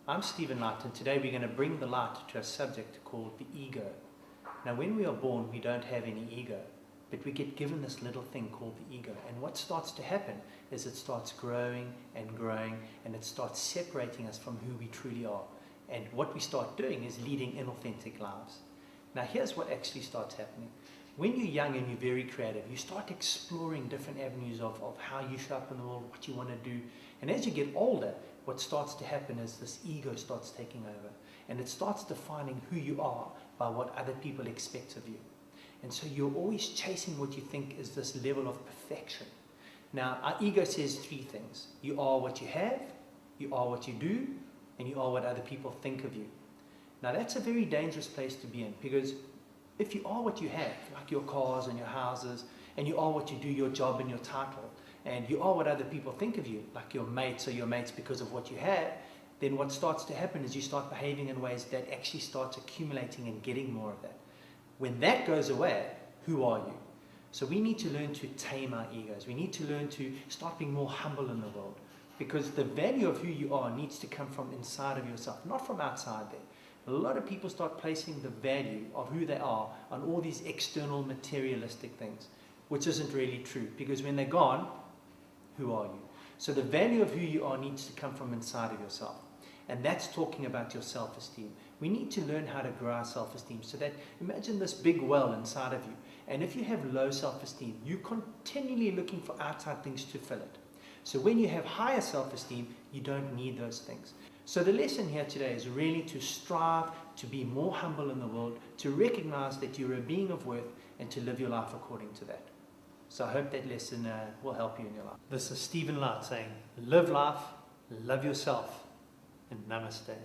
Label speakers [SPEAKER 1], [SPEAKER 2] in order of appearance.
[SPEAKER 1] I'm Stephen Light, and today we're going to bring the light to a subject called the ego. Now, when we are born, we don't have any ego, but we get given this little thing called the ego. And what starts to happen is it starts growing and growing, and it starts separating us from who we truly are. And what we start doing is leading inauthentic lives. Now, here's what actually starts happening. When you're young and you're very creative, you start exploring different avenues of how you show up in the world, what you want to do. And as you get older, what starts to happen is this ego starts taking over. And it starts defining who you are by what other people expect of you. And so you're always chasing what you think is this level of perfection. Now, our ego says three things. You are what you have, you are what you do, and you are what other people think of you. Now, that's a very dangerous place to be in, because if you are what you have, like your cars and your houses, and you are what you do, your job and your title, and you are what other people think of you, like your mates are your mates because of what you have, then what starts to happen is you start behaving in ways that actually starts accumulating and getting more of that. When that goes away, who are you? So we need to learn to tame our egos. We need to learn to start being more humble in the world, because the value of who you are needs to come from inside of yourself, not from outside there. A lot of people start placing the value of who they are on all these external materialistic things, which isn't really true, because when they're gone, who are you? So the value of who you are needs to come from inside of yourself. And that's talking about your self-esteem. We need to learn how to grow our self-esteem, so that, imagine this big well inside of you. And if you have low self-esteem, you're continually looking for outside things to fill it. So when you have higher self-esteem, you don't need those things. So the lesson here today is really to strive to be more humble in the world, to recognize that you're a being of worth, and to live your life according to that. So I hope that lesson will help you in your life. This is Stephen Light saying, live life, love yourself, and namaste.